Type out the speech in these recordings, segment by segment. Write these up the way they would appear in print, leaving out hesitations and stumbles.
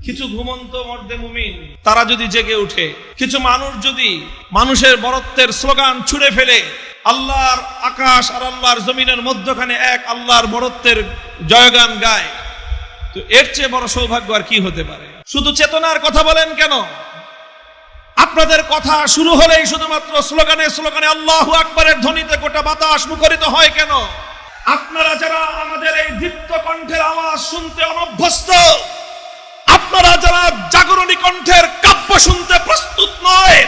কিছু ঘুমন্ত মর্দে মুমিন তারা যদি জেগে উঠে, কিছু মানুষ যদি মানুষের বরত্বের স্লোগান ছুড়ে ফেলে, আল্লাহর আকাশ আর আল্লাহর জমিনের মধ্যখানে এক আল্লাহর বরত্বের জয়গান গায়, তো এর চেয়ে বড় সৌভাগ্য আর কি হতে পারে? শুধু চেতনার কথা বলেন কেন? আপনাদের কথা শুরু হলেই শুধুমাত্র স্লোগানে স্লোগানে আল্লাহু আকবারের ধ্বনিতে গোটা বাতাস মুখরিত হয় কেন? আপনারা যারা আমাদের এই দীপ্ত কণ্ঠের আওয়াজ শুনতে অনভ্যস্ত, আপনারা যারা জাগরণী কণ্ঠের কাব্য শুনতে প্রস্তুত নয়,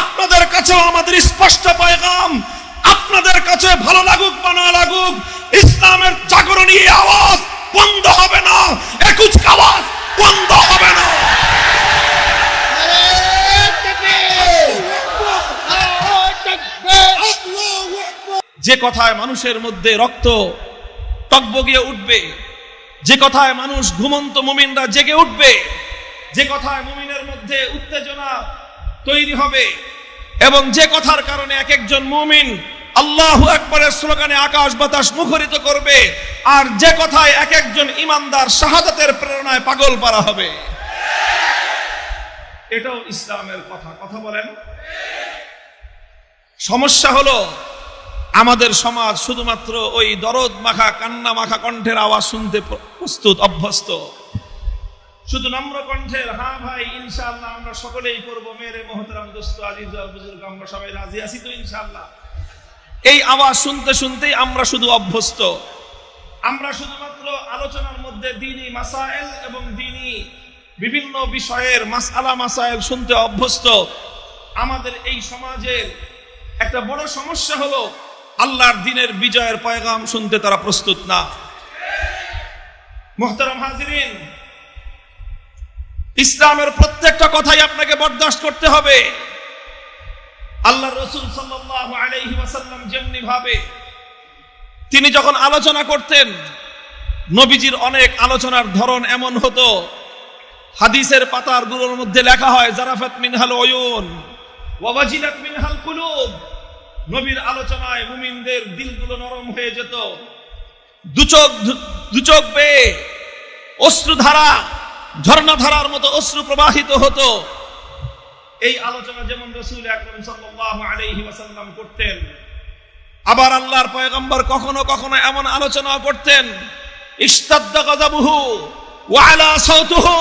আপনাদের কাছেও আমাদের স্পষ্ট পয়গাম, আপনাদের কাছে ভালো লাগুক বা না লাগুক, ইসলামের জাগরণী আওয়াজ বন্ধ হবে না, একুচ আওয়াজ বন্ধ হবে না। যে কথায় মানুষের মধ্যে রক্ত টকবগিয়ে উঠবে, যে কথায় মানুষ ঘুমন্ত মুমিনরা জেগে উঠবে, যে কথায় মুমিনের মধ্যে উত্তেজনা তৈরি হবে, এবং যে কথার কারণে এক একজন মুমিন আল্লাহু আকবারের স্লোগানে আকাশ বাতাস মুখরিত করবে, আর যে কথায় এক একজন ইমানদার শাহাদাতের প্রেরণায় পাগল পারা হবে, এটাও ইসলামের কথা। কথা বলেন। সমস্যা হলো আমাদের সমাজ শুধুমাত্র ওই দরদ মাখা কান্না মাখা কণ্ঠের আওয়াজ শুনতে প্রস্তুত, অভ্যস্ত। শুধু নম্র কণ্ঠের হ্যাঁ ভাই ইনশাআল্লাহ আমরা সকলেই করব, মেরে মোহতারাম দোস্ত আজিজ আর বুজুর্গ আমরা সবাই রাজি আছি তো ইনশাআল্লাহ, এই আওয়াজ শুনতে শুনতেই আমরা শুধু অভ্যস্ত। আমরা শুধুমাত্র আলোচনার মধ্যে দ্বীনি মাসাইল এবং দ্বীনি বিভিন্ন বিষয়ের মাসআলা মাসাইল শুনতে অভ্যস্ত। আমাদের এই সমাজের একটা বড় সমস্যা হলো আল্লাহর দ্বীনের বিজয়ের পয়গাম শুনতে তারা প্রস্তুত না। মুহতারাম হাজিরিন, ইসলামের প্রত্যেকটা কথাই আপনাকে বরদাস্ত করতে হবে। আল্লাহর রাসূল সাল্লাল্লাহু আলাইহি ওয়াসাল্লাম যেমনি ভাবে তিনি যখন আলোচনা করতেন, নবীজির অনেক আলোচনার ধরন এমন হতো, হাদিসের পাতাগুলোর মধ্যে লেখা হয় জারাফাত মিনহাল উয়ুন ওয়া ওয়াজিলাত মিনহাল কুলুব। নবীর আলোচনায় মুমিনদের দিলগুলো নরম হয়ে যেত, দুচোখ বেয়ে অশ্রুধারা ঝর্ণাধারার মতো অশ্রু প্রবাহিত হতো। এই আলোচনা যেমন রাসূল আকরাম সাল্লাল্লাহু আলাইহি ওয়াসাল্লাম করতেন। আবার আল্লাহর পয়গম্বর কখনো কখনো এমন আলোচনা করতেন, ইশতাদ্দা গাযাবুহু ওয়া আলা সাওতুহু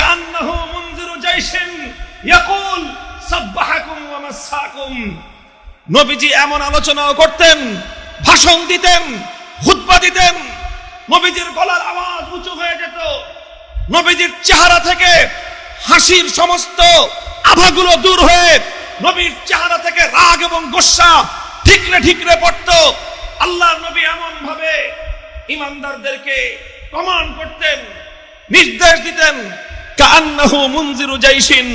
কান্নাহু মুনজিরু জাইশিন ইয়াকুল সাব্বাহাকুম ওয়া মাসসাকুম। নবীজি এমন আলোচনাও করতেন, ভাষণ দিতেন, খুতবা দিতেন, নবীজির গলার আওয়াজ উঁচু হয়ে যেত, নবীজির চেহারা থেকে হাসির সমস্ত আভাগুলো দূর হয়ে নবীর চেহারা থেকে রাগ এবং গোসা ঠিকরে ঠিকরে পড়ত। আল্লাহর নবী এমন ভাবে ঈমানদারদেরকে কমান্ড করতেন, নির্দেশ দিতেন, কান্নাহু মুনজিরু জাইশিন,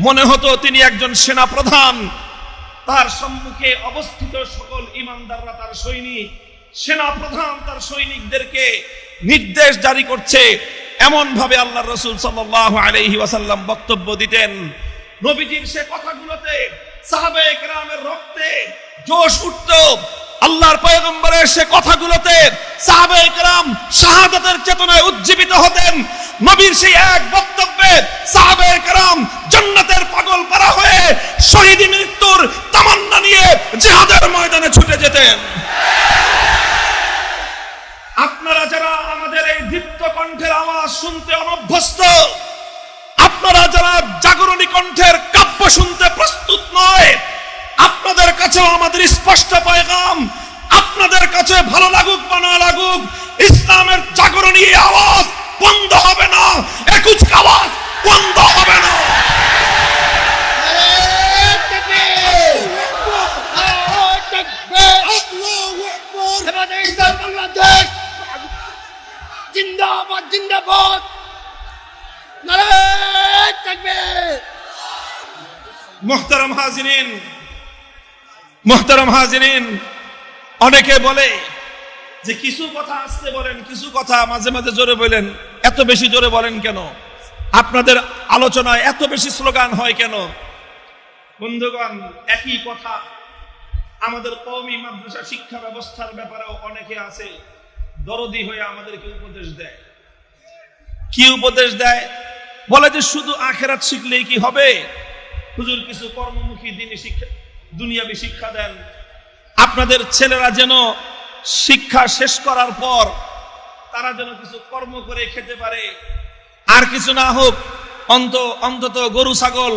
মনে হতো তিনি একজন সেনা প্রধান, তার সম্মুখে অবস্থিত সকল ঈমানদাররা তার সৈনিক, সেনা প্রধান তার সৈনিকদেরকে নির্দেশ জারি করছে, এমন ভাবে আল্লাহর রাসূল সাল্লাল্লাহু আলাইহি ওয়াসাল্লাম বক্তব্য দিতেন। নবীজির সে কথাগুলোতে সাহাবায়ে কেরামের রক্তে জোশ উঠত। আল্লাহর পয়গম্বরের সে কথাগুলোতে সাহাবায়ে কেরাম শাহাদাতের চেতনায় উজ্জীবিত হতেন। নবীর সেই এক বক্তব্যে সাহাবায়ে কেরাম জান্নাতের পাগল পারা হয়ে শহীদ মৃত্যুর তামান্না নিয়ে জিহাদের ময়দানে ছুটে যেতেন। আপনারা যারা আমাদের এই দীপ্ত কণ্ঠের আওয়াজ শুনতে অনভ্যস্ত, আপনারা যারা জাগরণী কণ্ঠের কাব্য শুনতে প্রস্তুত নয়, আপনাদের কাছেও আমাদের স্পষ্ট পয়গাম, আপনাদের কাছে ভালো লাগুক বা না লাগুক, ইসলামের জাগরণী আওয়াজ বন্ধ হবে না, একুচ আওয়াজ বন্ধ হবে না। জিন্দাবাদ জিন্দাবাদ, নারায়ে তাকবীর। মুহতারাম হাজিরিন, মুহতারাম হাজিরিন, অনেকে বলে যে কিছু কথা আস্তে বলেন, কিছু কথা মাঝে মাঝে জোরে বলেন, এত বেশি জোরে বলেন কেন? আপনাদের আলোচনায় এত বেশি স্লোগান হয় কেন? বন্ধুগণ, একই কথা আমাদের কওমি মাদ্রাসা শিক্ষা ব্যবস্থার ব্যাপারেও অনেকে আছে দরদি হয়ে আমাদেরকে উপদেশ দেয়। কি উপদেশ দেয়? বলে যে শুধু আখেরাত শিখলেই কি হবে? হুজুর কিছু কর্মমুখী দিনই শিক্ষা, দুনিয়াবি শিক্ষা দেন। আপনাদের ছেলেরা যেন শিক্ষা শেষ করার পর তারা যেন কিছু কর্ম করে খেতে পারে, আর কিছু না হোক অন্তত গরু ছাগল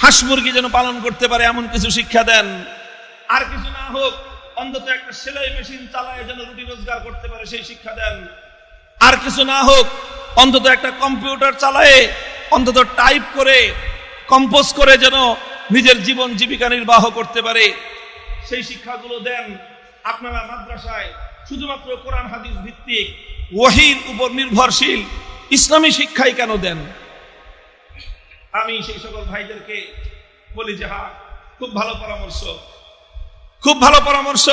হাঁস মুরগি যেন পালন করতে পারে এমন কিছু শিক্ষা দেন। আর কিছু না হোক অন্তত একটা সেলাই মেশিন চালায় যেন রুটি রোজগার করতে পারে সেই শিক্ষা দেন। আর কিছু না হোক অন্তত একটা কম্পিউটার চালায় অন্তত টাইপ করে কম্পোজ করে যেন নিজের জীবন জীবিকা নির্বাহ করতে পারে সেই শিক্ষাগুলো দেন। আপনারা মাদ্রাসায় শুধুমাত্র কোরআন হাদিস ভিত্তিক ওহীর উপর নির্ভরশীল ইসলামী শিক্ষাই কেন দেন? আমি সেই সকল ভাইদেরকে বলি যে হ্যাঁ, খুব ভালো পরামর্শ, খুব ভালো পরামর্শ।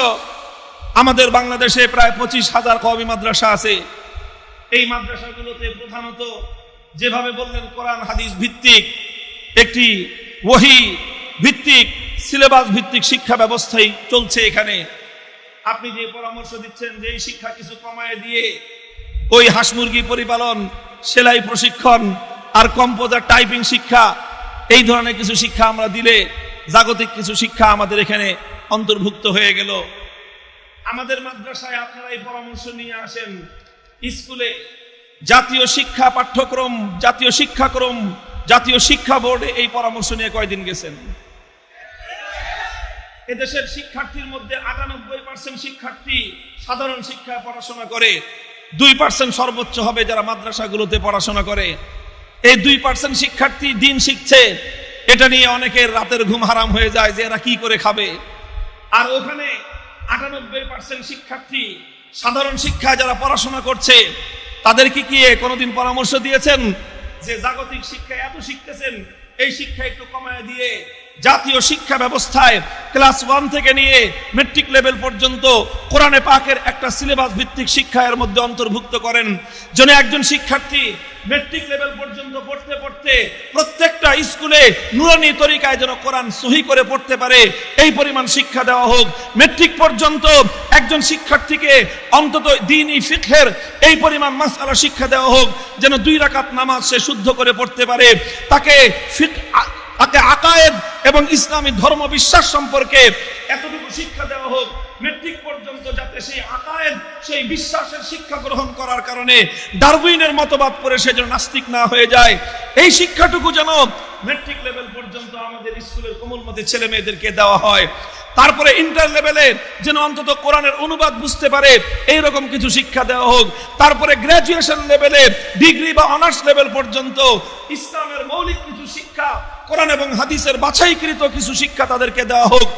আমাদের বাংলাদেশে প্রায় 25,000 কওমি মাদ্রাসা আছে। এই মাদ্রাসাগুলোতে প্রধানত যেভাবে বললেন কোরআন হাদিস ভিত্তিক একটি ওহী ভিত্তিক সিলেবাস ভিত্তিক শিক্ষা ব্যবস্থাই চলছে এখানে। আপনি যে পরামর্শ দিচ্ছেন যে এই শিক্ষা কিছু কমায় দিয়ে ওই হাঁস মুরগি পরিপালন, সেলাই প্রশিক্ষণ আর কম্পোজার টাইপিং শিক্ষা, এই ধরনের কিছু শিক্ষা আমরা দিলে জাগতিক কিছু শিক্ষা আমাদের এখানে অন্তর্ভুক্ত হয়ে গেল। আমাদের মাদ্রাসায় আপনারা এই পরামর্শ নিয়ে আসেন। স্কুলে জাতীয় শিক্ষা পাঠ্যক্রম, জাতীয় শিক্ষা বোর্ডে এই পরামর্শ নিয়ে কয়দিন গেছেন? এদেশের শিক্ষার্থীর মধ্যে 98% শিক্ষার্থী সাধারণ শিক্ষায় পড়াশোনা করে। 2% সর্বোচ্চ হবে যারা মাদ্রাসাগুলোতে পড়াশোনা করে। এই 2% শিক্ষার্থী দিন শিখছে, এটা নিয়ে অনেকের রাতের ঘুম হারাম হয়ে যায় যে এরা কি করে খাবে। আর ওখানে 98% শিক্ষার্থী সাধারণ শিক্ষায় যারা পড়াশোনা করছে তাদেরকে কি কোনোদিন পরামর্শ দিয়েছেন যে জাগতিক শিক্ষা এত শিখতেছেন, এই শিক্ষা একটু কমায় দিয়ে জাতীয় শিক্ষা ব্যবস্থায় ক্লাস 1 থেকে নিয়ে মেট্রিক লেভেল পর্যন্ত কোরআনে পাকের একটা সিলেবাস ভিত্তিক শিক্ষা এর মধ্যে অন্তর্ভুক্ত করেন, যেন একজন শিক্ষার্থী মেট্রিক লেভেল পর্যন্ত পড়তে পড়তে প্রত্যেকটা স্কুলে নুরানি তরিকায় যেন কোরআন সহি করে পড়তে পারে এই পরিমাণ শিক্ষা দেওয়া হোক। মেট্রিক পর্যন্ত একজন শিক্ষার্থীকে অন্তত দ্বীনি ফিকহের এই পরিমাণ মাসআলা শিক্ষা দেওয়া হোক যেন 2 রাকাত নামাজ সে শুদ্ধ করে পড়তে পারে। তাকে আকায়েদ এবং ইসলামী ধর্ম বিশ্বাস সম্পর্কে এতটুকু শিক্ষা দেওয়া হোক মেট্রিক পর্যন্ত, যাতে সেই আকায়েদ, সেই বিশ্বাসের শিক্ষা গ্রহণ করার কারণে ডারউইনের মতবাদ পড়ে সে যেন নাস্তিক না হয়ে যায়। এই শিক্ষাটুকু যেন মেট্রিক লেভেল পর্যন্ত আমাদের স্কুলের কোমলমতি ছেলে মেয়েদেরকে দেওয়া হয়। তারপরে ইন্টার লেভেলে যেন অন্তত কোরআনের অনুবাদ বুঝতে পারে এইরকম কিছু শিক্ষা দেওয়া হোক। তারপরে গ্রাজুয়েশন লেভেলে ডিগ্রি বা অনার্স লেভেল পর্যন্ত ইসলামের মৌলিক কিছু শিক্ষা, কোরআন এবং হাদিসের বাছাইকৃত কিছু শিক্ষা তাদেরকে দেওয়া হোক,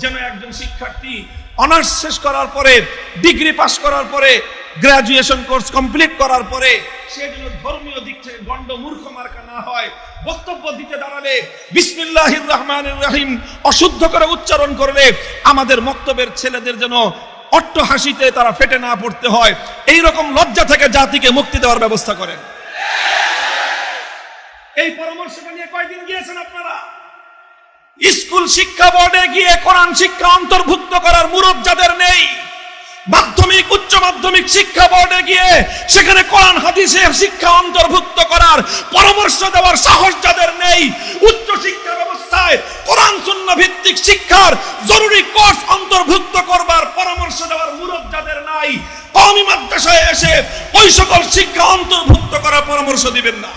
যেন একজন শিক্ষার্থী অনার্স শেষ করার পরে, ডিগ্রি পাস করার পরে, গ্রাজুয়েশন কোর্স কমপ্লিট করার পরে সে যেন ধর্মীয় দিক থেকে গণ্ড মূর্খ মার্কা না হয়। বক্তব্য দিতে দাঁড়ালে বিসমিল্লাহির রহমানির রহিম অশুদ্ধ করে উচ্চারণ করলে আমাদের মক্তবের ছেলেদের যেন অট্ট হাসিতে তারা ফেটে না পড়তে হয়। এই রকম লজ্জা থেকে জাতিকে মুক্তি দেওয়ার ব্যবস্থা করেন। এই পরামর্শটা নিয়ে কয়দিন গিয়েছেন আপনারা? স্কুল শিক্ষা বোর্ডে গিয়ে কোরআন শিক্ষা অন্তর্ভুক্ত করার মুরদ যাদের নেই, মাধ্যমিক উচ্চ মাধ্যমিক শিক্ষা বোর্ডে গিয়ে সেখানে কোরআন হাদিসের শিক্ষা অন্তর্ভুক্ত করার পরামর্শ দেওয়ার সাহস যাদের নেই, উচ্চ শিক্ষা ব্যবস্থায় কোরআন সুন্নাহ ভিত্তিক শিক্ষার জরুরি কোর্স অন্তর্ভুক্ত করবার পরামর্শ দেওয়ার মুরদ যাদের নাই, কওমি মাদ্রাসায় এসে ওই সকল শিক্ষা অন্তর্ভুক্ত করার পরামর্শ দিবেন না।